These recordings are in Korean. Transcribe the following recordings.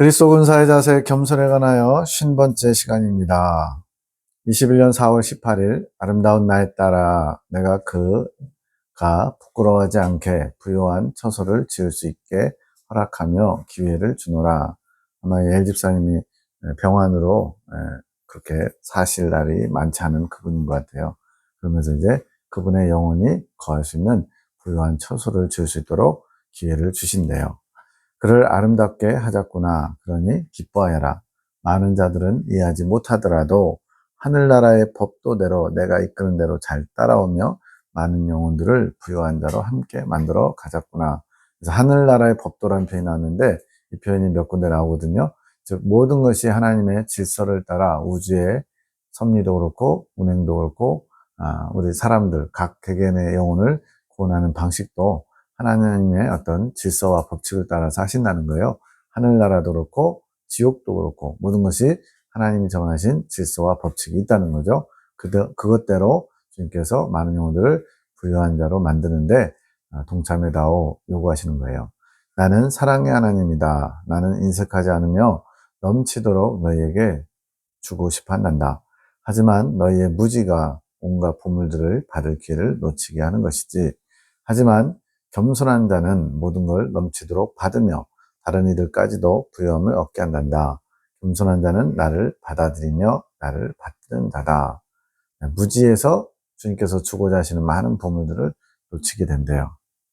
그리스도 군사의 자세 겸손에 관하여 50번째 시간입니다. 21년 4월 18일 아름다운 나에 따라 내가 그가 부끄러워하지 않게 부요한 처소를 지을 수 있게 허락하며 기회를 주노라. 아마 엘 집사님이 병환으로 그렇게 사실 날이 많지 않은 그분인 것 같아요. 그러면서 이제 그분의 영혼이 거할 수 있는 부요한 처소를 지을 수 있도록 기회를 주신대요. 그를 아름답게 하자꾸나. 그러니 기뻐하여라. 많은 자들은 이해하지 못하더라도 하늘나라의 법도대로 내가 이끄는 대로 잘 따라오며 많은 영혼들을 부요한 자로 함께 만들어 가자꾸나. 그래서 하늘나라의 법도라는 표현이 나왔는데 이 표현이 몇 군데 나오거든요. 즉 모든 것이 하나님의 질서를 따라 우주의 섭리도 그렇고 운행도 그렇고 우리 사람들 각 개개인의 영혼을 구원하는 방식도 하나님의 어떤 질서와 법칙을 따라서 하신다는 거예요. 하늘나라도 그렇고 지옥도 그렇고 모든 것이 하나님이 정하신 질서와 법칙이 있다는 거죠. 그것대로 주님께서 많은 영혼들을 부유한 자로 만드는데 동참해다오 요구하시는 거예요. 나는 사랑의 하나님이다. 나는 인색하지 않으며 넘치도록 너희에게 주고 싶어 한단다. 하지만 너희의 무지가 온갖 보물들을 받을 기회를 놓치게 하는 것이지. 하지만 겸손한 자는 모든 걸 넘치도록 받으며 다른 이들까지도 부여함을 얻게 한단다. 겸손한 자는 나를 받아들이며 나를 받는 자다. 무지에서 주님께서 주고자 하시는 많은 보물들을 놓치게 된대요.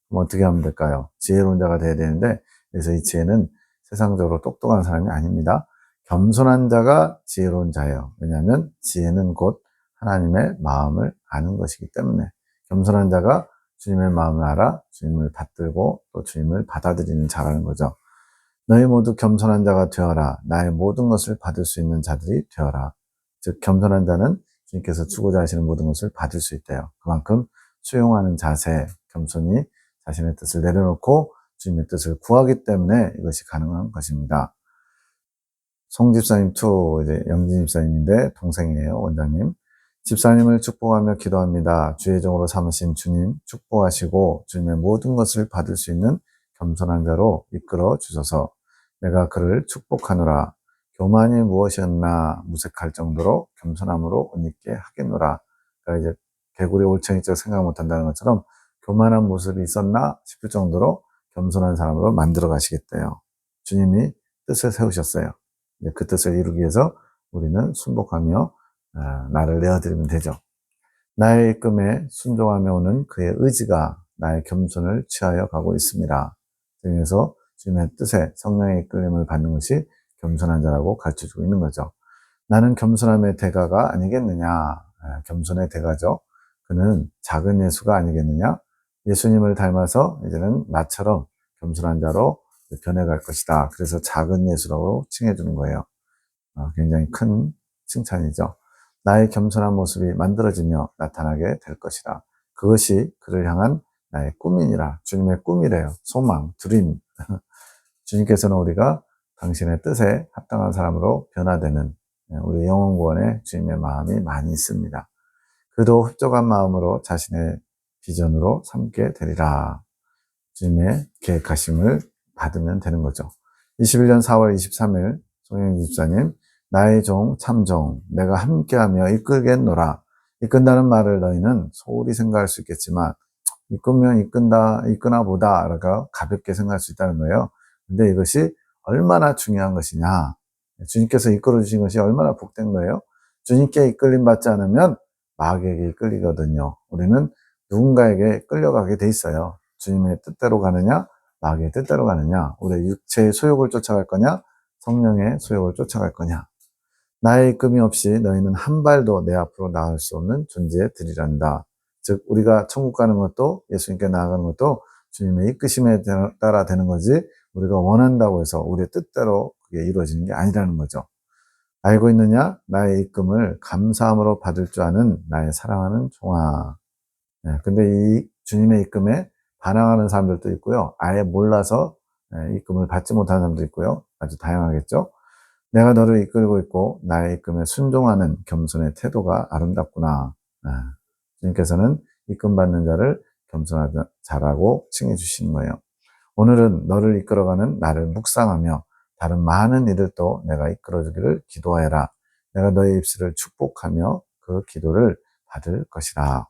그럼 어떻게 하면 될까요? 지혜로운 자가 돼야 되는데, 그래서 이 지혜는 세상적으로 똑똑한 사람이 아닙니다. 겸손한 자가 지혜로운 자예요. 왜냐하면 지혜는 곧 하나님의 마음을 아는 것이기 때문에 겸손한 자가 주님의 마음을 알아 주님을 받들고 또 주님을 받아들이는 자라는 거죠. 너희 모두 겸손한 자가 되어라. 나의 모든 것을 받을 수 있는 자들이 되어라. 즉 겸손한 자는 주님께서 주고자 하시는 모든 것을 받을 수 있대요. 그만큼 수용하는 자세, 겸손히 자신의 뜻을 내려놓고 주님의 뜻을 구하기 때문에 이것이 가능한 것입니다. 송 집사님 이제 영진 집사님인데 동생이에요, 원장님. 집사님을 축복하며 기도합니다. 주의 종으로 삼으신 주님 축복하시고 주님의 모든 것을 받을 수 있는 겸손한 자로 이끌어 주셔서 내가 그를 축복하노라. 교만이 무엇이었나 무색할 정도로 겸손함으로 옷 입게 하겠노라. 그러니까 이제 개구리 올챙이적 생각 못한다는 것처럼 교만한 모습이 있었나 싶을 정도로 겸손한 사람으로 만들어 가시겠대요. 주님이 뜻을 세우셨어요. 그 뜻을 이루기 위해서 우리는 순복하며 나를 내어드리면 되죠. 나의 이끔에 순종하며 오는 그의 의지가 나의 겸손을 취하여 가고 있습니다. 그래서 주님의 뜻에 성령의 이끌림을 받는 것이 겸손한 자라고 가르쳐주고 있는 거죠. 나는 겸손함의 대가가 아니겠느냐. 겸손의 대가죠. 그는 작은 예수가 아니겠느냐. 예수님을 닮아서 이제는 나처럼 겸손한 자로 변해갈 것이다. 그래서 작은 예수라고 칭해주는 거예요. 굉장히 큰 칭찬이죠. 나의 겸손한 모습이 만들어지며 나타나게 될 것이다. 그것이 그를 향한 나의 꿈이니라. 주님의 꿈이래요. 소망, 드림. 주님께서는 우리가 당신의 뜻에 합당한 사람으로 변화되는 우리 영혼 구원에 주님의 마음이 많이 있습니다. 그도 흡족한 마음으로 자신의 비전으로 삼게 되리라. 주님의 계획하심을 받으면 되는 거죠. 21년 4월 23일 송영진 집사님, 나의 종 참종 내가 함께하며 이끌겠노라. 이끈다는 말을 너희는 소홀히 생각할 수 있겠지만 이끌면 이끄나 보다 라고 가볍게 생각할 수 있다는 거예요. 근데 이것이 얼마나 중요한 것이냐. 주님께서 이끌어 주신 것이 얼마나 복된 거예요. 주님께 이끌림 받지 않으면 마귀에게 이끌리거든요. 우리는 누군가에게 끌려가게 돼 있어요. 주님의 뜻대로 가느냐, 마귀의 뜻대로 가느냐, 우리의 육체의 소욕을 쫓아갈 거냐, 성령의 소욕을 쫓아갈 거냐. 나의 이끌림 없이 너희는 한 발도 내 앞으로 나갈 수 없는 존재에 들이란다. 즉 우리가 천국 가는 것도 예수님께 나아가는 것도 주님의 이끄심에 따라 되는 거지 우리가 원한다고 해서 우리의 뜻대로 그게 이루어지는 게 아니라는 거죠. 알고 있느냐? 나의 이끌림을 감사함으로 받을 줄 아는 나의 사랑하는 종아. 근데 이 주님의 이끌림에 반항하는 사람들도 있고요. 아예 몰라서 이끌림을 받지 못하는 사람도 있고요. 아주 다양하겠죠. 내가 너를 이끌고 있고 나의 이끌림에 순종하는 겸손의 태도가 아름답구나. 주님께서는 이끌림받는 자를 겸손한 자라고 칭해 주시는 거예요. 오늘은 너를 이끌어가는 나를 묵상하며 다른 많은 이들도 내가 이끌어주기를 기도하여라. 내가 너의 입술을 축복하며 그 기도를 받을 것이라.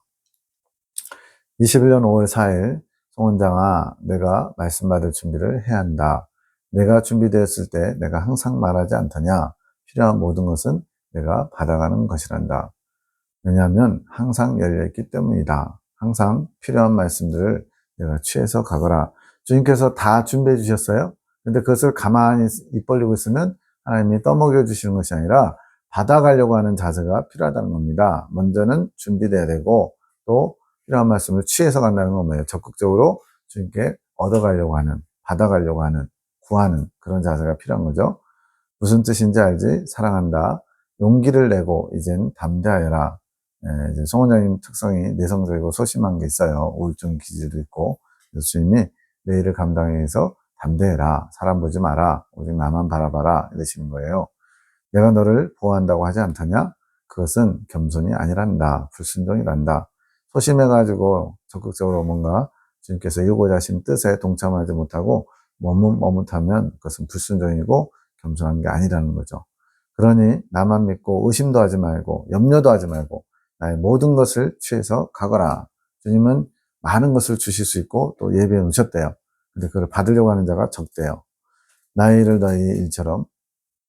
21년 5월 4일 송원장아, 내가 말씀받을 준비를 해야 한다. 내가 준비되었을 때 내가 항상 말하지 않더냐. 필요한 모든 것은 내가 받아가는 것이란다. 왜냐하면 항상 열려있기 때문이다. 항상 필요한 말씀들을 내가 취해서 가거라. 주님께서 다 준비해 주셨어요. 근데 그것을 가만히 입 벌리고 있으면 하나님이 떠먹여 주시는 것이 아니라 받아가려고 하는 자세가 필요하다는 겁니다. 먼저는 준비돼야 되고 또 필요한 말씀을 취해서 간다는 건 뭐예요? 적극적으로 주님께 얻어가려고 하는, 받아가려고 하는, 구하는 그런 자세가 필요한 거죠. 무슨 뜻인지 알지? 사랑한다. 용기를 내고 이젠 담대하여라. 이제 송 원장님 특성이 내성적이고 소심한 게 있어요. 우울증 기질도 있고. 그래서 주님이 내 일을 감당하기 위해서 담대해라. 사람 보지 마라. 오직 나만 바라봐라. 이러시는 거예요. 내가 너를 보호한다고 하지 않더냐? 그것은 겸손이 아니란다. 불순종이란다. 소심해가지고 적극적으로 뭔가 주님께서 이루고자 하신 뜻에 동참하지 못하고 머뭇머뭇하면 그것은 불순종이고 겸손한 게 아니라는 거죠. 그러니 나만 믿고 의심도 하지 말고 염려도 하지 말고 나의 모든 것을 취해서 가거라. 주님은 많은 것을 주실 수 있고 또 예비해 놓으셨대요. 근데 그걸 받으려고 하는 자가 적대요. 나의 일을 너희 일처럼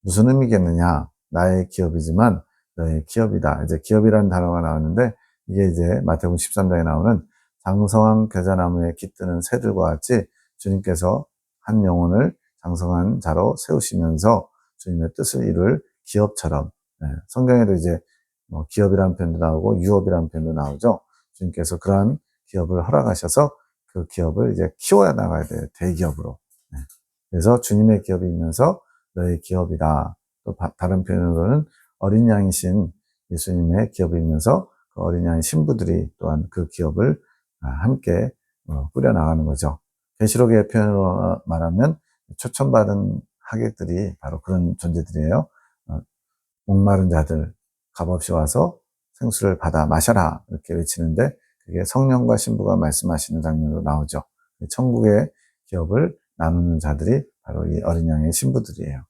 무슨 의미겠느냐? 나의 기업이지만 너의 기업이다. 이제 기업이라는 단어가 나왔는데 이게 이제 마태복음 13장에 나오는 장성한 겨자나무에 깃드는 새들과 같이 주님께서 한 영혼을 장성한 자로 세우시면서 주님의 뜻을 이룰 기업처럼, 성경에도 이제 뭐 기업이라는 표현도 나오고 유업이라는 표현도 나오죠. 주님께서 그러한 기업을 허락하셔서 그 기업을 이제 키워야 나가야 돼요. 대기업으로. 그래서 주님의 기업이 있면서 너의 기업이다. 또 다른 표현으로는 어린 양이신 예수님의 기업이 있면서 그 어린 양의 신부들이 또한 그 기업을 함께 꾸려나가는 거죠. 계시록의 표현으로 말하면 초청받은 하객들이 바로 그런 존재들이에요. 목마른 자들 값없이 와서 생수를 받아 마셔라 이렇게 외치는데 그게 성령과 신부가 말씀하시는 장면으로 나오죠. 천국의 기업을 나누는 자들이 바로 이 어린 양의 신부들이에요.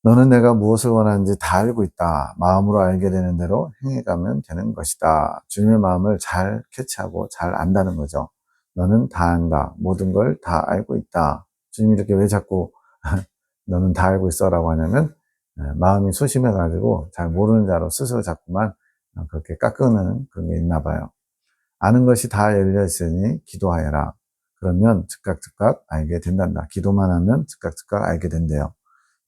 너는 내가 무엇을 원하는지 다 알고 있다. 마음으로 알게 되는 대로 행해가면 되는 것이다. 주님의 마음을 잘 캐치하고 잘 안다는 거죠. 너는 다 안다. 모든 걸 다 알고 있다. 주님이 이렇게 왜 자꾸 너는 다 알고 있어 라고 하냐면 마음이 소심해가지고 잘 모르는 자로 스스로 자꾸만 그렇게 깎는 그런 게 있나 봐요. 아는 것이 다 열려있으니 기도하여라. 그러면 즉각 알게 된단다. 기도만 하면 즉각 알게 된대요.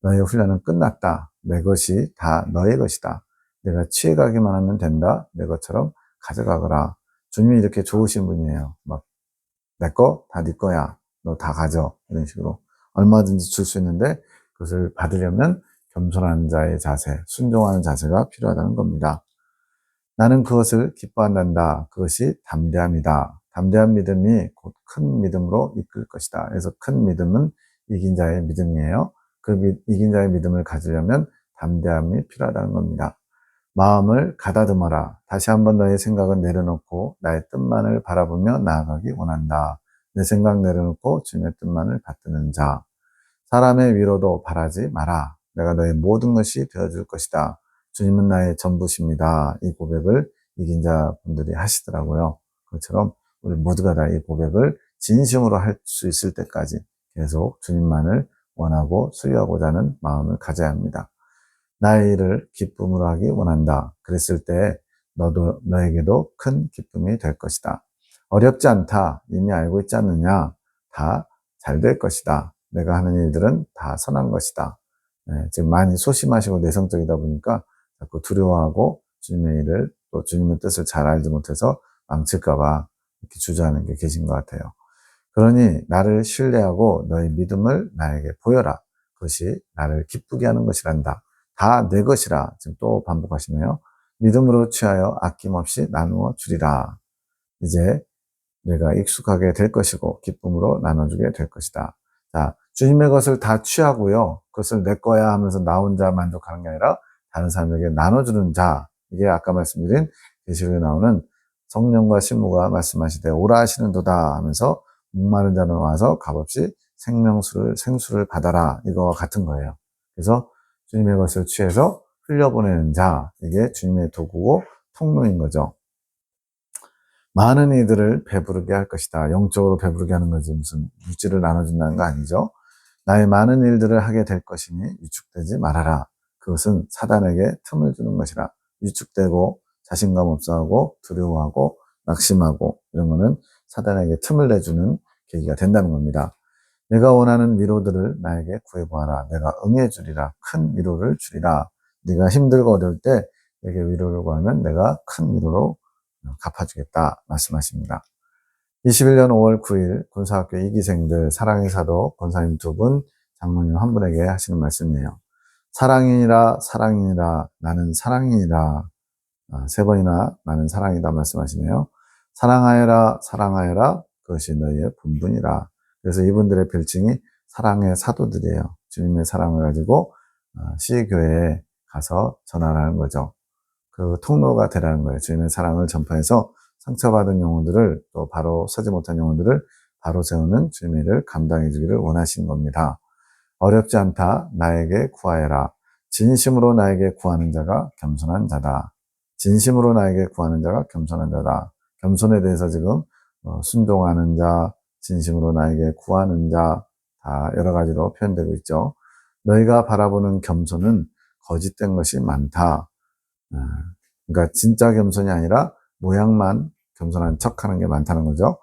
너의 훈련은 끝났다. 내 것이 다 너의 것이다. 내가 취해가기만 하면 된다. 내 것처럼 가져가거라. 주님이 이렇게 좋으신 분이에요. 막 내 거 다 네 거야. 너 다 가져. 이런 식으로 얼마든지 줄 수 있는데 그것을 받으려면 겸손한 자의 자세, 순종하는 자세가 필요하다는 겁니다. 나는 그것을 기뻐한단다. 그것이 담대함이다. 담대한 믿음이 곧 큰 믿음으로 이끌 것이다. 그래서 큰 믿음은 이긴 자의 믿음이에요. 그 이긴 자의 믿음을 가지려면 담대함이 필요하다는 겁니다. 마음을 가다듬어라. 다시 한번 너의 생각은 내려놓고 나의 뜻만을 바라보며 나아가기 원한다. 내 생각 내려놓고 주님의 뜻만을 받드는 자. 사람의 위로도 바라지 마라. 내가 너의 모든 것이 되어줄 것이다. 주님은 나의 전부십니다. 이 고백을 이긴 자분들이 하시더라고요. 그것처럼 우리 모두가 다 이 고백을 진심으로 할 수 있을 때까지 계속 주님만을 원하고 수요하고자 하는 마음을 가져야 합니다. 나의 일을 기쁨으로 하기 원한다. 그랬을 때 너에게도 큰 기쁨이 될 것이다. 어렵지 않다. 이미 알고 있지 않느냐. 다 잘 될 것이다. 내가 하는 일들은 다 선한 것이다. 지금 많이 소심하시고 내성적이다 보니까 자꾸 두려워하고 주님의 일을 또 주님의 뜻을 잘 알지 못해서 망칠까봐 이렇게 주저하는 게 계신 것 같아요. 그러니 나를 신뢰하고 너의 믿음을 나에게 보여라. 그것이 나를 기쁘게 하는 것이란다. 다 내 것이라. 지금 또 반복하시네요. 믿음으로 취하여 아낌없이 나누어 주리라. 이제 내가 익숙하게 될 것이고 기쁨으로 나눠주게 될 것이다. 자, 주님의 것을 다 취하고요. 그것을 내 거야 하면서 나 혼자 만족하는 게 아니라 다른 사람에게 나눠주는 자. 이게 아까 말씀드린 계시록에 나오는 성령과 신부가 말씀하시되 오라 하시는 도다 하면서 목마른 자는 와서 값없이 생수를 받아라. 이거와 같은 거예요. 그래서 주님의 것을 취해서 흘려보내는 자, 이게 주님의 도구고 통로인 거죠. 많은 이들을 배부르게 할 것이다. 영적으로 배부르게 하는 거지 무슨 물질을 나눠준다는 거 아니죠. 나의 많은 일들을 하게 될 것이니 위축되지 말아라. 그것은 사단에게 틈을 주는 것이라. 위축되고 자신감 없어하고 두려워하고 낙심하고 이런 거는 사단에게 틈을 내주는 계기가 된다는 겁니다. 내가 원하는 위로들을 나에게 구해보아라. 내가 응해주리라. 큰 위로를 주리라. 네가 힘들고 어려울 때 내게 위로를 구하면 내가 큰 위로로 갚아주겠다 말씀하십니다. 21년 5월 9일 군사학교 2기생들 사랑의 사도 권사님 2분, 장로님 한 분에게 하시는 말씀이에요. 사랑이니라 사랑이니라 나는 사랑이니라. 3번이나 나는 사랑이다 말씀하시네요. 사랑하여라 사랑하여라 그것이 너희의 본분이라. 그래서 이분들의 별칭이 사랑의 사도들이에요. 주님의 사랑을 가지고 시교회에 가서 전하라는 거죠. 그 통로가 되라는 거예요. 주님의 사랑을 전파해서 상처받은 영혼들을 또 바로 서지 못한 영혼들을 바로 세우는 주님의 일을 감당해 주기를 원하시는 겁니다. 어렵지 않다. 나에게 구하여라. 진심으로 나에게 구하는 자가 겸손한 자다. 진심으로 나에게 구하는 자가 겸손한 자다. 겸손에 대해서 지금 순종하는 자, 진심으로 나에게 구하는 자, 다 여러 가지로 표현되고 있죠. 너희가 바라보는 겸손은 거짓된 것이 많다. 그러니까 진짜 겸손이 아니라 모양만 겸손한 척하는 게 많다는 거죠.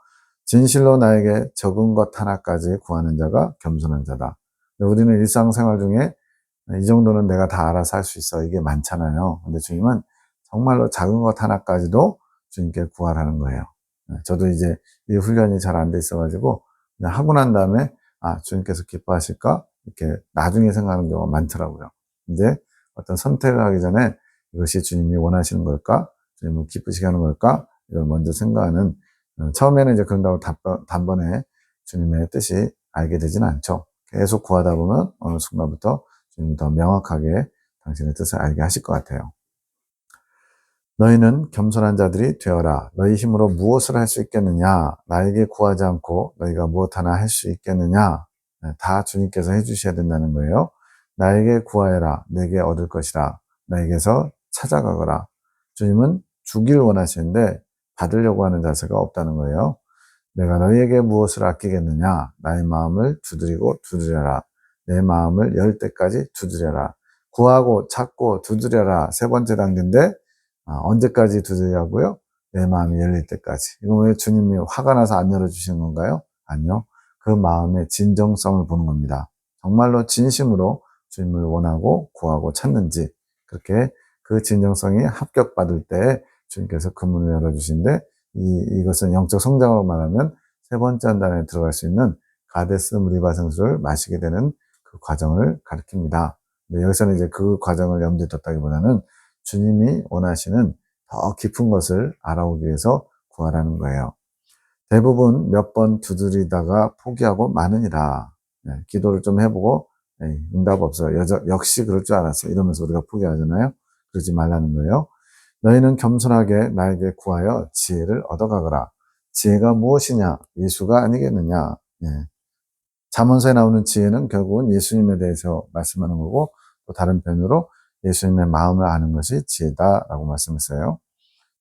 진실로 나에게 적은 것 하나까지 구하는 자가 겸손한 자다. 우리는 일상생활 중에 이 정도는 내가 다 알아서 할 수 있어. 이게 많잖아요. 근데 주님은 정말로 작은 것 하나까지도 주님께 구하라는 거예요. 저도 이제 이 훈련이 잘 안 돼 있어가지고 그냥 하고 난 다음에 주님께서 기뻐하실까? 이렇게 나중에 생각하는 경우가 많더라고요. 이제 어떤 선택을 하기 전에 이것이 주님이 원하시는 걸까? 주님을 기쁘시게 하는 걸까? 이걸 먼저 생각하는, 처음에는 이제 그런다고 단번에 주님의 뜻이 알게 되지는 않죠. 계속 구하다 보면 어느 순간부터 주님이 더 명확하게 당신의 뜻을 알게 하실 것 같아요. 너희는 겸손한 자들이 되어라. 너희 힘으로 무엇을 할 수 있겠느냐? 나에게 구하지 않고 너희가 무엇 하나 할 수 있겠느냐? 다 주님께서 해주셔야 된다는 거예요. 나에게 구하여라. 내게 얻을 것이라. 나에게서 찾아가거라. 주님은 주길 원하시는데 받으려고 하는 자세가 없다는 거예요. 내가 너희에게 무엇을 아끼겠느냐? 나의 마음을 두드리고 두드려라. 내 마음을 열 때까지 두드려라. 구하고 찾고 두드려라. 3번째 단계인데 언제까지 두드리라고요? 내 마음이 열릴 때까지. 이건 왜 주님이 화가 나서 안 열어주시는 건가요? 아니요. 그 마음의 진정성을 보는 겁니다. 정말로 진심으로 주님을 원하고 구하고 찾는지 그렇게 그 진정성이 합격받을 때 주님께서 그 문을 열어주시는데 이것은 영적 성장으로 말하면 3번째 한단에 들어갈 수 있는 가데스 무리바 생수를 마시게 되는 그 과정을 가리킵니다. 근데 여기서는 이제 그 과정을 염두에 뒀다기보다는 주님이 원하시는 더 깊은 것을 알아오기 위해서 구하라는 거예요. 대부분 몇 번 두드리다가 포기하고 마느니라. 기도를 좀 해보고 응답 없어요. 역시 그럴 줄 알았어. 이러면서 우리가 포기하잖아요. 그러지 말라는 거예요. 너희는 겸손하게 나에게 구하여 지혜를 얻어가거라. 지혜가 무엇이냐? 예수가 아니겠느냐? 잠언서에 나오는 지혜는 결국은 예수님에 대해서 말씀하는 거고 또 다른 편으로 예수님의 마음을 아는 것이 지혜다라고 말씀했어요.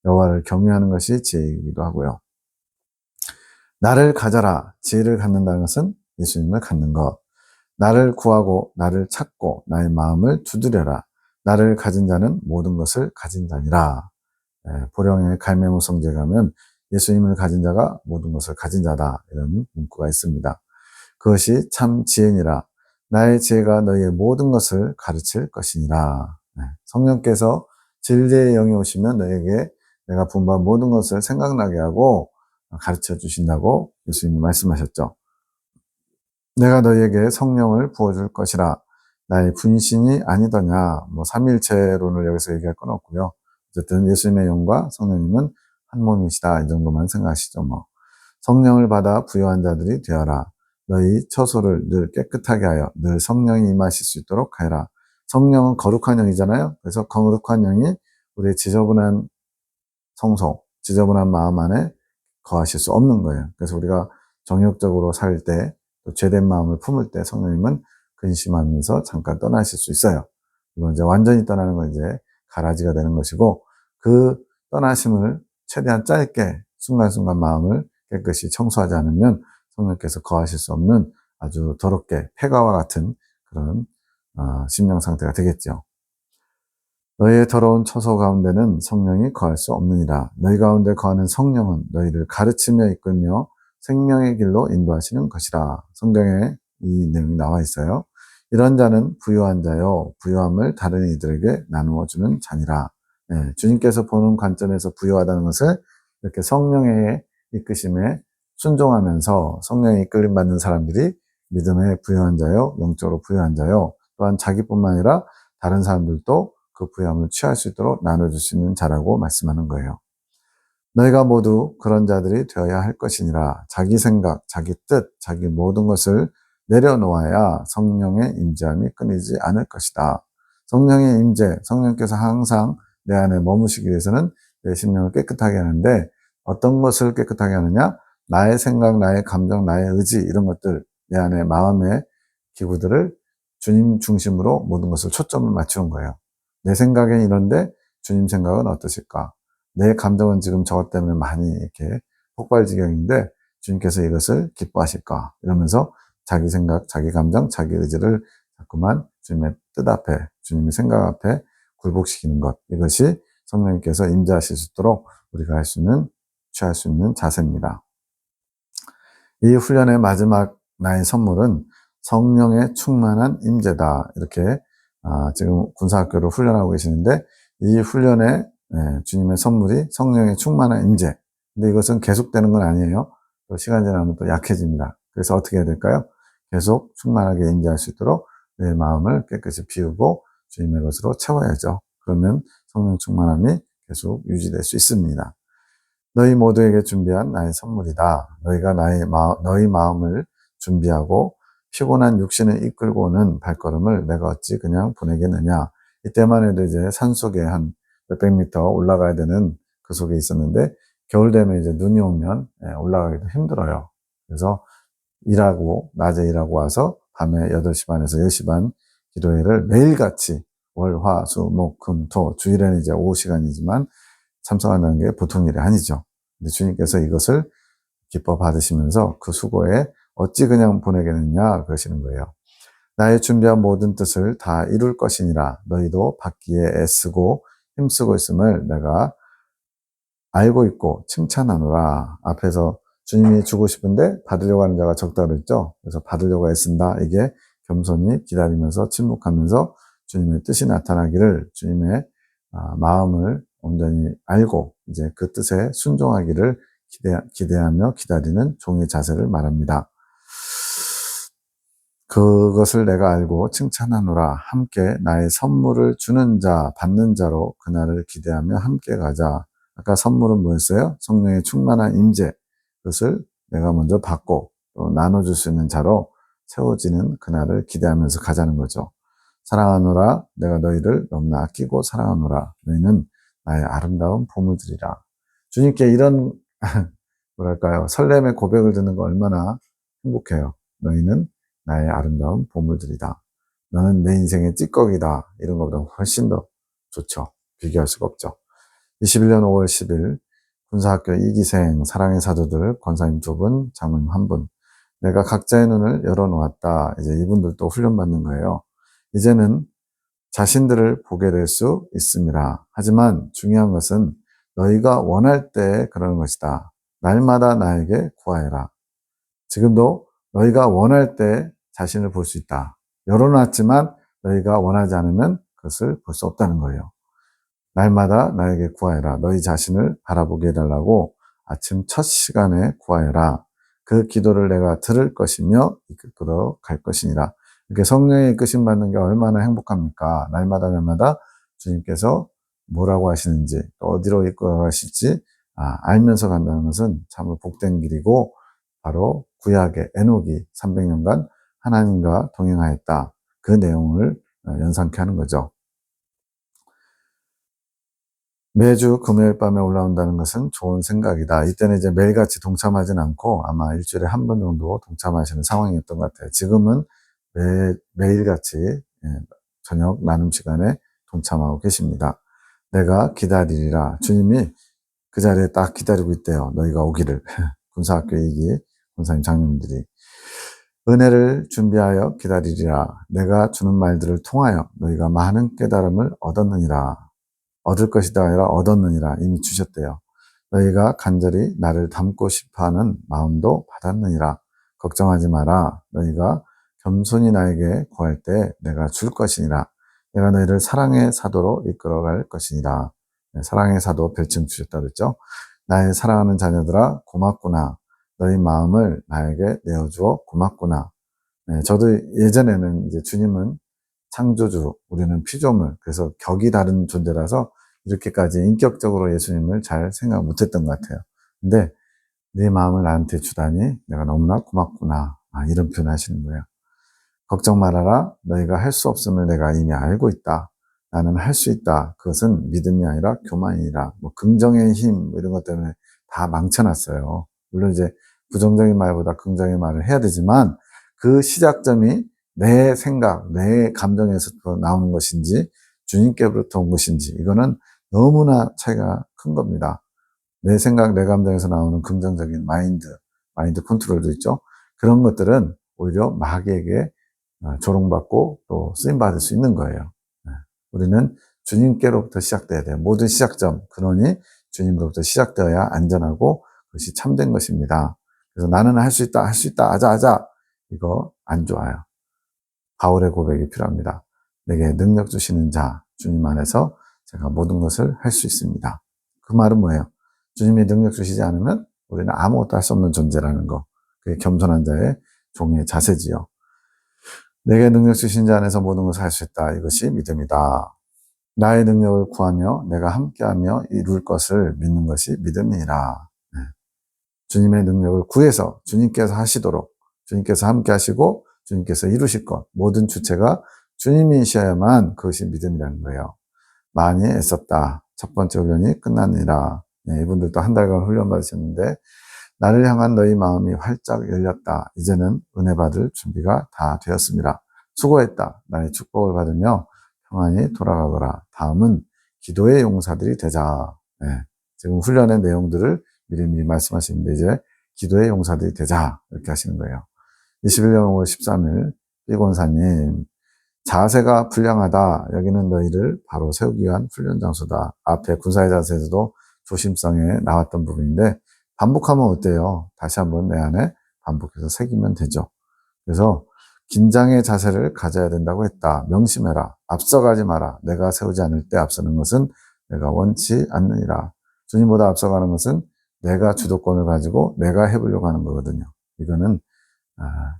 여호와를 경외하는 것이 지혜이기도 하고요. 나를 가져라. 지혜를 갖는다는 것은 예수님을 갖는 것. 나를 구하고 나를 찾고 나의 마음을 두드려라. 나를 가진 자는 모든 것을 가진 자니라. 보령의 갈매무성제 가면 예수님을 가진 자가 모든 것을 가진 자다. 이런 문구가 있습니다. 그것이 참 지혜니라. 나의 지혜가 너희의 모든 것을 가르칠 것이니라. 성령께서 진리의 영이 오시면 너에게 내가 분부한 모든 것을 생각나게 하고 가르쳐 주신다고 예수님이 말씀하셨죠. 내가 너희에게 성령을 부어줄 것이라. 나의 분신이 아니더냐. 삼위일체론을 여기서 얘기할 건 없고요. 어쨌든 예수님의 영과 성령님은 한 몸이시다. 이 정도만 생각하시죠. 성령을 받아 부요한 자들이 되어라. 너희 처소를 늘 깨끗하게 하여 늘 성령이 임하실 수 있도록 하여라. 성령은 거룩한 영이잖아요. 그래서 거룩한 영이 우리의 지저분한 성소, 지저분한 마음 안에 거하실 수 없는 거예요. 그래서 우리가 정욕적으로 살 때 또 죄된 마음을 품을 때 성령님은 근심하면서 잠깐 떠나실 수 있어요. 이건 이제 완전히 떠나는 건 이제 가라지가 되는 것이고, 그 떠나심을 최대한 짧게 순간순간 마음을 깨끗이 청소하지 않으면 성령께서 거하실 수 없는 아주 더럽게 폐가와 같은 그런 심령 상태가 되겠죠. 너희의 더러운 처소 가운데는 성령이 거할 수 없느니라. 너희 가운데 거하는 성령은 너희를 가르치며 이끌며 생명의 길로 인도하시는 것이라. 성경에 이 내용이 나와 있어요. 이런 자는 부유한 자요, 부유함을 다른 이들에게 나누어 주는 자니라. 네, 주님께서 보는 관점에서 부유하다는 것을 이렇게 성령의 이끄심에 순종하면서 성령의 이끌림 받는 사람들이 믿음의 부유한 자요, 영적으로 부유한 자요, 또한 자기뿐만 아니라 다른 사람들도 그 부유함을 취할 수 있도록 나눠줄 수 있는 자라고 말씀하는 거예요. 너희가 모두 그런 자들이 되어야 할 것이니라. 자기 생각, 자기 뜻, 자기 모든 것을 내려놓아야 성령의 임재함이 끊이지 않을 것이다. 성령의 임재, 성령께서 항상 내 안에 머무시기 위해서는 내 심령을 깨끗하게 하는데, 어떤 것을 깨끗하게 하느냐? 나의 생각, 나의 감정, 나의 의지, 이런 것들, 내 안에 마음의 기구들을 주님 중심으로 모든 것을 초점을 맞추는 거예요. 내 생각엔 이런데 주님 생각은 어떠실까? 내 감정은 지금 저것 때문에 많이 이렇게 폭발지경인데 주님께서 이것을 기뻐하실까? 이러면서 자기 생각, 자기 감정, 자기 의지를 자꾸만 주님의 뜻 앞에, 주님의 생각 앞에 굴복시키는 것. 이것이 성령님께서 임재하실 수 있도록 우리가 할 수 있는, 취할 수 있는 자세입니다. 이 훈련의 마지막 나의 선물은 성령의 충만한 임재다. 이렇게 지금 군사학교로 훈련하고 계시는데, 이 훈련에 주님의 선물이 성령의 충만한 임재. 근데 이것은 계속되는 건 아니에요. 또 시간 지나면 또 약해집니다. 그래서 어떻게 해야 될까요? 계속 충만하게 임재할 수 있도록 내 마음을 깨끗이 비우고 주님의 것으로 채워야죠. 그러면 성령 충만함이 계속 유지될 수 있습니다. 너희 모두에게 준비한 나의 선물이다. 너희가 너희 마음을 준비하고 피곤한 육신을 이끌고 오는 발걸음을 내가 어찌 그냥 보내겠느냐. 이때만 해도 이제 산속에 한 몇백 미터 올라가야 되는 그 속에 있었는데, 겨울 되면 이제 눈이 오면 올라가기도 힘들어요. 그래서 낮에 일하고 와서 밤에 8시 반에서 10시 반 기도회를 매일같이 월, 화, 수, 목, 금, 토, 주일에는 이제 오후 시간이지만 참석한다는 게 보통 일이 아니죠. 근데 주님께서 이것을 기뻐 받으시면서 그 수고에 어찌 그냥 보내겠느냐 그러시는 거예요. 나의 준비한 모든 뜻을 다 이룰 것이니라. 너희도 받기에 애쓰고 힘쓰고 있음을 내가 알고 있고 칭찬하노라. 앞에서 주님이 주고 싶은데 받으려고 하는 자가 적다 그랬죠. 그래서 받으려고 애쓴다. 이게 겸손히 기다리면서 침묵하면서 주님의 뜻이 나타나기를, 주님의 마음을 온전히 알고 이제 그 뜻에 순종하기를 기대하며 기다리는 종의 자세를 말합니다. 그것을 내가 알고 칭찬하노라. 함께 나의 선물을 주는 자, 받는 자로 그날을 기대하며 함께 가자. 아까 선물은 뭐였어요? 성령의 충만한 임재. 그것을 내가 먼저 받고 또 나눠줄 수 있는 자로 세워지는 그날을 기대하면서 가자는 거죠. 사랑하노라. 내가 너희를 너무나 아끼고 사랑하노라. 너희는 나의 아름다운 보물들이라. 주님께 이런 뭐랄까요? 설렘의 고백을 듣는 거 얼마나 행복해요. 너희는 나의 아름다운 보물들이다. 너는 내 인생의 찌꺼기다. 이런 것보다 훨씬 더 좋죠. 비교할 수가 없죠. 21년 5월 10일 군사학교 2기생 사랑의 사도들 권사님 2분, 장로님 1분. 내가 각자의 눈을 열어놓았다. 이제 이분들도 훈련받는 거예요. 이제는 자신들을 보게 될 수 있습니다. 하지만 중요한 것은 너희가 원할 때 그러는 것이다. 날마다 나에게 구하여라. 지금도 너희가 원할 때 자신을 볼 수 있다. 열어놨지만 너희가 원하지 않으면 그것을 볼 수 없다는 거예요. 날마다 나에게 구하여라. 너희 자신을 바라보게 해달라고 아침 첫 시간에 구하여라. 그 기도를 내가 들을 것이며 이끌어 갈 것이니라. 이렇게 성령의 이끄심 받는 게 얼마나 행복합니까? 날마다 주님께서 뭐라고 하시는지, 어디로 이끌어 가실지 알면서 간다는 것은 참 복된 길이고, 바로 구약의 에녹이 300년간 하나님과 동행하였다. 그 내용을 연상케 하는 거죠. 매주 금요일 밤에 올라온다는 것은 좋은 생각이다. 이때는 이제 매일같이 동참하진 않고 아마 일주일에 한 번 정도 동참하시는 상황이었던 것 같아요. 지금은 매일같이 저녁 나눔 시간에 동참하고 계십니다. 내가 기다리리라. 주님이 그 자리에 딱 기다리고 있대요. 너희가 오기를. 군사학교 2기 군사님 장님들이 은혜를 준비하여 기다리리라. 내가 주는 말들을 통하여 너희가 많은 깨달음을 얻었느니라. 얻을 것이다 아니라 얻었느니라. 이미 주셨대요. 너희가 간절히 나를 닮고 싶어하는 마음도 받았느니라. 걱정하지 마라. 너희가 겸손히 나에게 구할 때 내가 줄 것이니라. 내가 너희를 사랑의 사도로 이끌어갈 것이니라. 사랑의 사도 별칭 주셨다 그랬죠. 나의 사랑하는 자녀들아 고맙구나. 너희 마음을 나에게 내어주어 고맙구나. 저도 예전에는 이제 주님은 창조주, 우리는 피조물, 그래서 격이 다른 존재라서 이렇게까지 인격적으로 예수님을 잘 생각 못했던 것 같아요. 근데 네 마음을 나한테 주다니 내가 너무나 고맙구나. 이런 표현 하시는 거예요. 걱정 말아라. 너희가 할 수 없음을 내가 이미 알고 있다. 나는 할 수 있다. 그것은 믿음이 아니라 교만이라. 뭐 긍정의 힘 이런 것 때문에 다 망쳐놨어요. 물론 이제 부정적인 말보다 긍정의 말을 해야 되지만 그 시작점이 내 생각, 내 감정에서부터 나오는 것인지 주님께로부터 온 것인지 이거는 너무나 차이가 큰 겁니다. 내 생각, 내 감정에서 나오는 긍정적인 마인드 컨트롤도 있죠. 그런 것들은 오히려 마귀에게 조롱받고 또 쓰임받을 수 있는 거예요. 우리는 주님께로부터 시작돼야 돼요. 모든 시작점, 근원이 주님으로부터 시작되어야 안전하고 그것이 참된 것입니다. 그래서 나는 할 수 있다, 할 수 있다, 아자. 이거 안 좋아요. 바울의 고백이 필요합니다. 내게 능력 주시는 자, 주님 안에서 제가 모든 것을 할 수 있습니다. 그 말은 뭐예요? 주님이 능력 주시지 않으면 우리는 아무것도 할 수 없는 존재라는 거. 그게 겸손한 자의 종의 자세지요. 내게 능력 주신 자 안에서 모든 것을 할 수 있다. 이것이 믿음이다. 나의 능력을 구하며 내가 함께하며 이룰 것을 믿는 것이 믿음이라. 주님의 능력을 구해서 주님께서 하시도록 주님께서 함께 하시고 주님께서 이루실 것 모든 주체가 주님이셔야만 그것이 믿음이라는 거예요. 많이 애썼다. 첫 번째 훈련이 끝났느니라. 이분들도 한 달간 훈련 받으셨는데 나를 향한 너희 마음이 활짝 열렸다. 이제는 은혜 받을 준비가 다 되었습니다. 수고했다. 나의 축복을 받으며 평안히 돌아가거라. 다음은 기도의 용사들이 되자. 지금 훈련의 내용들을 미리 말씀하시는데 이제 기도의 용사들이 되자. 이렇게 하시는 거예요. 21년 5월 13일 삐곤사님 자세가 불량하다. 여기는 너희를 바로 세우기 위한 훈련 장소다. 앞에 군사의 자세에서도 조심성에 나왔던 부분인데 반복하면 어때요? 다시 한번 내 안에 반복해서 새기면 되죠. 그래서 긴장의 자세를 가져야 된다고 했다. 명심해라. 앞서가지 마라. 내가 세우지 않을 때 앞서는 것은 내가 원치 않느니라. 주님보다 앞서가는 것은 내가 주도권을 가지고 내가 해보려고 하는 거거든요. 이거는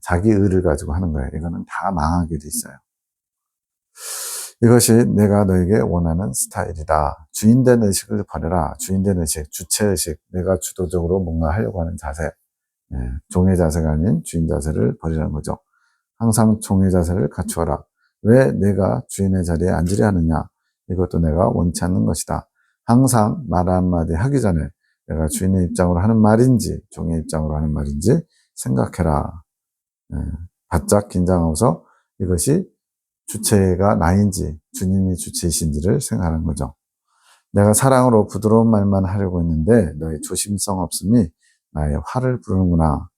자기 의를 가지고 하는 거예요. 이거는 다 망하게 돼 있어요. 이것이 내가 너에게 원하는 스타일이다. 주인된 의식을 버려라. 주인된 의식, 주체의식, 내가 주도적으로 뭔가 하려고 하는 자세. 종의 자세가 아닌 주인 자세를 버리라는 거죠. 항상 종의 자세를 갖추어라. 왜 내가 주인의 자리에 앉으려 하느냐? 이것도 내가 원치 않는 것이다. 항상 말 한마디 하기 전에 내가 주인의 입장으로 하는 말인지 종의 입장으로 하는 말인지 생각해라. 바짝 긴장하고서 이것이 주체가 나인지 주님이 주체이신지를 생각하는 거죠. 내가 사랑으로 부드러운 말만 하려고 했는데 너의 조심성 없음이 나의 화를 부르는구나.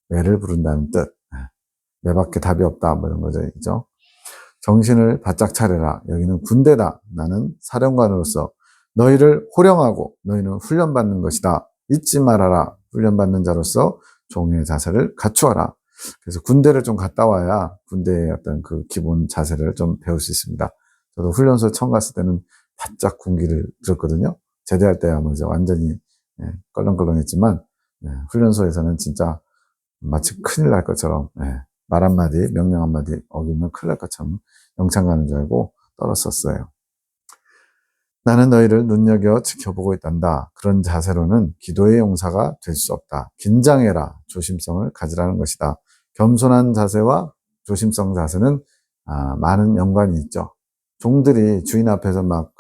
왜를 부른다는 뜻. 내 밖에 답이 없다. 뭐 이런 거죠. 정신을 바짝 차려라. 여기는 군대다. 나는 사령관으로서 너희를 호령하고 너희는 훈련받는 것이다. 잊지 말아라. 훈련받는 자로서 종의 자세를 갖추어라. 그래서 군대를 좀 갔다 와야 군대의 어떤 그 기본 자세를 좀 배울 수 있습니다. 저도 훈련소 처음 갔을 때는 바짝 군기를 들었거든요. 제대할 때야 뭐 이제 완전히 껄렁껄렁했지만 훈련소에서는 진짜 마치 큰일 날 것처럼 말 한마디, 명령 한마디 어기면 큰일 날 것처럼 영창 가는 줄 알고 떨었었어요. 나는 너희를 눈여겨 지켜보고 있단다. 그런 자세로는 기도의 용사가 될 수 없다. 긴장해라. 조심성을 가지라는 것이다. 겸손한 자세와 조심성 자세는 많은 연관이 있죠. 종들이 주인 앞에서 막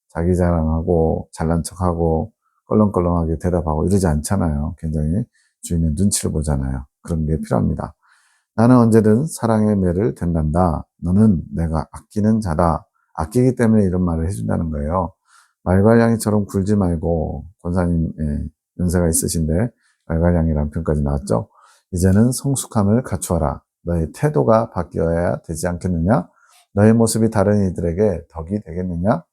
자기 자랑하고 잘난 척하고 껄렁껄렁하게 대답하고 이러지 않잖아요. 굉장히 주인의 눈치를 보잖아요. 그런 게 필요합니다. 나는 언제든 사랑의 매를 된단다. 너는 내가 아끼는 자다. 아끼기 때문에 이런 말을 해준다는 거예요. 말괄량이처럼 굴지 말고, 권사님 연세가 있으신데 말괄량이라는 표현까지 나왔죠. 이제는 성숙함을 갖추어라. 너의 태도가 바뀌어야 되지 않겠느냐? 너의 모습이 다른 이들에게 덕이 되겠느냐?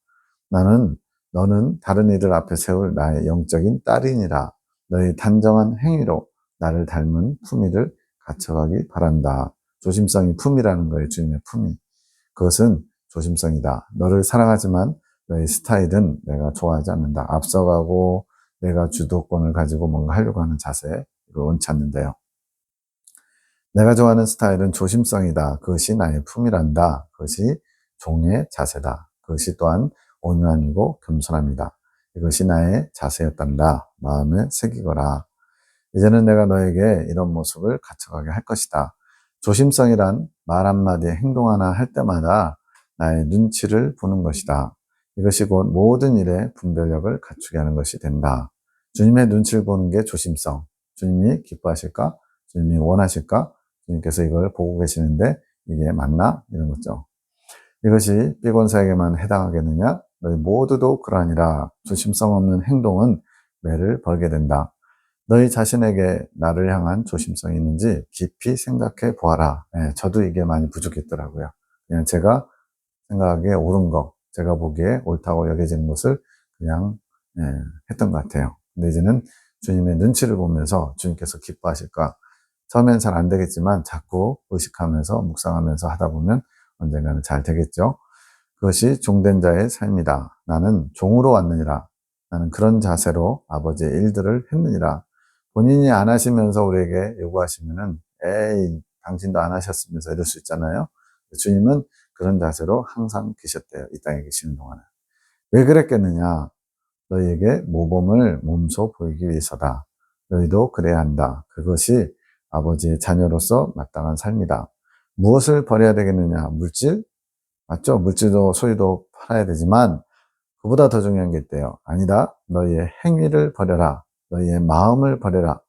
너는 다른 이들 앞에 세울 나의 영적인 딸이니라. 너의 단정한 행위로 나를 닮은 품위를 갖춰가기 바란다. 조심성이 품이라는 거예요. 주님의 품이. 그것은 조심성이다. 너를 사랑하지만 너의 스타일은 내가 좋아하지 않는다. 앞서가고 내가 주도권을 가지고 뭔가 하려고 하는 자세, 이걸 원치 않는데요. 내가 좋아하는 스타일은 조심성이다. 그것이 나의 품이란다. 그것이 종의 자세다. 그것이 또한 온유함이고 겸손합니다. 이것이 나의 자세였단다. 마음에 새기거라. 이제는 내가 너에게 이런 모습을 갖춰가게 할 것이다. 조심성이란 말 한마디 행동 하나 할 때마다 나의 눈치를 보는 것이다. 이것이 곧 모든 일에 분별력을 갖추게 하는 것이 된다. 주님의 눈치를 보는 게 조심성. 주님이 기뻐하실까? 주님이 원하실까? 주님께서 이걸 보고 계시는데 이게 맞나? 이런 거죠. 이것이 비권사에게만 해당하겠느냐? 너희 모두도 그러하니라. 조심성 없는 행동은 매를 벌게 된다. 너희 자신에게 나를 향한 조심성이 있는지 깊이 생각해 보아라. 저도 이게 많이 부족했더라고요. 그냥 제가 생각하기에 옳은 거, 제가 보기에 옳다고 여겨지는 것을 그냥 했던 것 같아요. 근데 이제는 주님의 눈치를 보면서 주님께서 기뻐하실까? 처음엔 잘 안 되겠지만 자꾸 의식하면서 묵상하면서 하다 보면 언젠가는 잘 되겠죠. 그것이 종된 자의 삶이다. 나는 종으로 왔느니라. 나는 그런 자세로 아버지의 일들을 했느니라. 본인이 안 하시면서 우리에게 요구하시면은 에이 당신도 안 하셨으면서 이럴 수 있잖아요. 주님은 그런 자세로 항상 계셨대요. 이 땅에 계시는 동안은. 왜 그랬겠느냐? 너희에게 모범을 몸소 보이기 위해서다. 너희도 그래야 한다. 그것이 아버지의 자녀로서 마땅한 삶이다. 무엇을 버려야 되겠느냐? 물질? 맞죠? 물질도 소유도 팔아야 되지만 그보다 더 중요한 게 있대요. 아니다. 너희의 행위를 버려라. 너희의 마음을 버려라.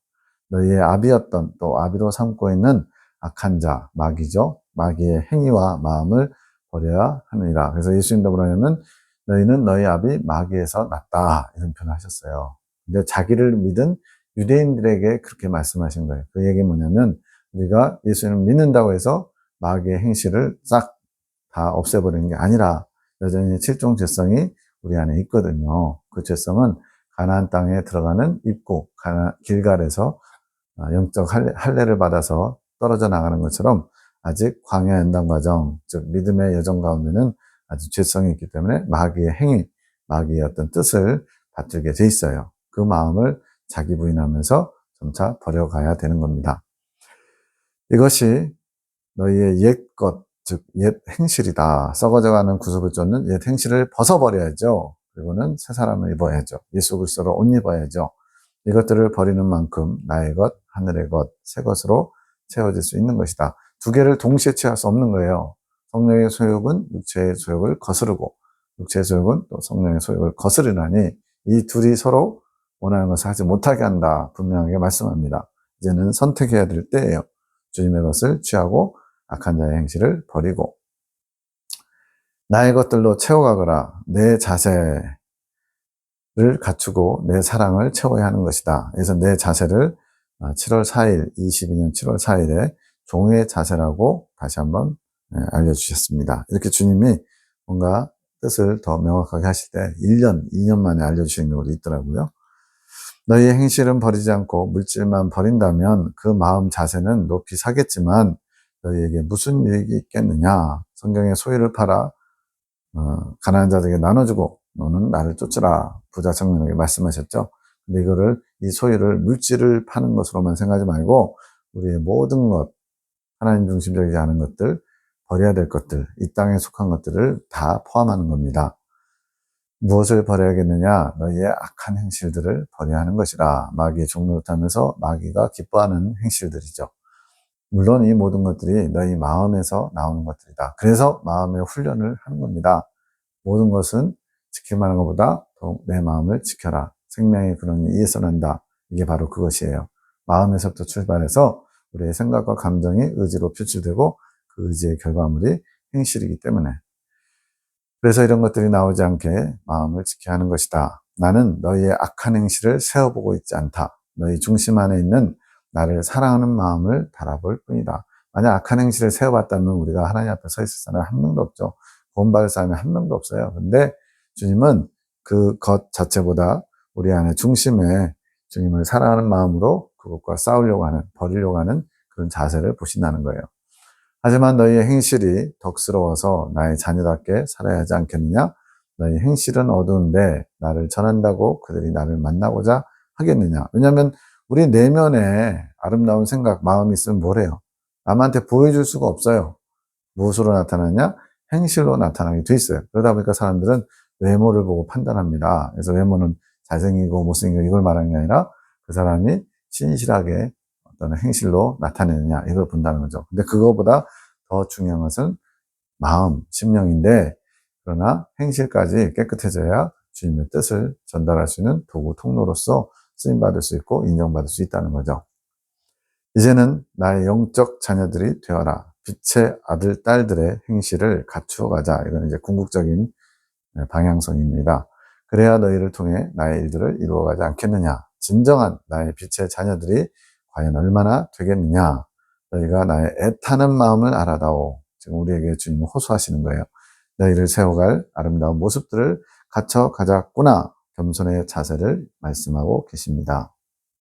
너희의 아비였던 또 아비로 삼고 있는 악한 자, 마귀죠. 마귀의 행위와 마음을 버려야 하느니라. 그래서 예수님도 뭐냐면 너희는 너희 아비 마귀에서 났다. 이런 표현을 하셨어요. 근데 자기를 믿은 유대인들에게 그렇게 말씀하신 거예요. 그 얘기 뭐냐면 우리가 예수님을 믿는다고 해서 마귀의 행실을 싹 다 없애버리는 게 아니라 여전히 칠종 죄성이 우리 안에 있거든요. 그 죄성은 가나안 땅에 들어가는 입구, 길갈에서 영적 할례를 받아서 떨어져 나가는 것처럼 아직 광야 연단 과정, 즉 믿음의 여정 가운데는 아주 죄성이 있기 때문에 마귀의 행위, 마귀의 어떤 뜻을 받들게 돼 있어요. 그 마음을 자기 부인하면서 점차 버려가야 되는 겁니다. 이것이 너희의 옛것, 즉 옛 행실이다. 썩어져가는 구습을 쫓는 옛 행실을 벗어버려야죠. 그리고는 새 사람을 입어야죠. 예수 그리스도로 옷 입어야죠. 이것들을 버리는 만큼 나의 것, 하늘의 것, 새 것으로 채워질 수 있는 것이다. 두 개를 동시에 취할 수 없는 거예요. 성령의 소욕은 육체의 소욕을 거스르고 육체의 소욕은 또 성령의 소욕을 거스르나니 이 둘이 서로 원하는 것을 하지 못하게 한다. 분명하게 말씀합니다. 이제는 선택해야 될 때예요. 주님의 것을 취하고 악한 자의 행실을 버리고 나의 것들로 채워가거라. 내 자세를 갖추고 내 사랑을 채워야 하는 것이다. 그래서 내 자세를 7월 4일, 22년 7월 4일에 종의 자세라고 다시 한번 알려주셨습니다. 이렇게 주님이 뭔가 뜻을 더 명확하게 하실 때 1년, 2년 만에 알려주시는 경우도 있더라고요. 너희의 행실은 버리지 않고 물질만 버린다면 그 마음 자세는 높이 사겠지만 너희에게 무슨 유익이 있겠느냐. 성경의 소유를 팔아 가난한 자들에게 나눠주고 너는 나를 쫓으라. 부자 청년에게 말씀하셨죠. 근데 이 소유를 물질을 파는 것으로만 생각하지 말고 우리의 모든 것, 하나님 중심적이지 않은 것들, 버려야 될 것들, 이 땅에 속한 것들을 다 포함하는 겁니다. 무엇을 버려야겠느냐? 너희의 악한 행실들을 버려야 하는 것이라. 마귀의 종노릇하면서 마귀가 기뻐하는 행실들이죠. 물론 이 모든 것들이 너희 마음에서 나오는 것들이다. 그래서 마음의 훈련을 하는 겁니다. 모든 것은 지킬 만한 것보다 더욱 내 마음을 지켜라. 생명의 근원이 이에서 난다. 이게 바로 그것이에요. 마음에서부터 출발해서 우리의 생각과 감정이 의지로 표출되고 그 의지의 결과물이 행실이기 때문에. 그래서 이런 것들이 나오지 않게 마음을 지켜야 하는 것이다. 나는 너희의 악한 행실을 세어보고 있지 않다. 너희 중심 안에 있는 나를 사랑하는 마음을 바라볼 뿐이다. 만약 악한 행실을 세워봤다면 우리가 하나님 앞에 서 있을 사람이 한 명도 없죠. 구원받을 사람이 한 명도 없어요. 근데 주님은 그 것 자체보다 우리 안에 중심에 주님을 사랑하는 마음으로 그것과 싸우려고 하는, 버리려고 하는 그런 자세를 보신다는 거예요. 하지만 너희의 행실이 덕스러워서 나의 자녀답게 살아야 하지 않겠느냐? 너희 행실은 어두운데 나를 전한다고 그들이 나를 만나고자 하겠느냐? 왜냐하면 우리 내면에 아름다운 생각, 마음이 있으면 뭐래요? 남한테 보여줄 수가 없어요. 무엇으로 나타나냐? 행실로 나타나게 돼 있어요. 그러다 보니까 사람들은 외모를 보고 판단합니다. 그래서 외모는 잘생기고 못생기고 이걸 말하는 게 아니라 그 사람이 신실하게 어떤 행실로 나타내느냐 이걸 본다는 거죠. 근데 그거보다 더 중요한 것은 마음, 심령인데 그러나 행실까지 깨끗해져야 주님의 뜻을 전달할 수 있는 도구, 통로로서 쓰임받을 수 있고 인정받을 수 있다는 거죠. 이제는 나의 영적 자녀들이 되어라. 빛의 아들, 딸들의 행실을 갖추어 가자. 이건 이제 궁극적인 방향성입니다. 그래야 너희를 통해 나의 일들을 이루어가지 않겠느냐. 진정한 나의 빛의 자녀들이 과연 얼마나 되겠느냐. 너희가 나의 애타는 마음을 알아다오. 지금 우리에게 주님은 호소하시는 거예요. 너희를 세워갈 아름다운 모습들을 갖춰 가자꾸나. 겸손의 자세를 말씀하고 계십니다.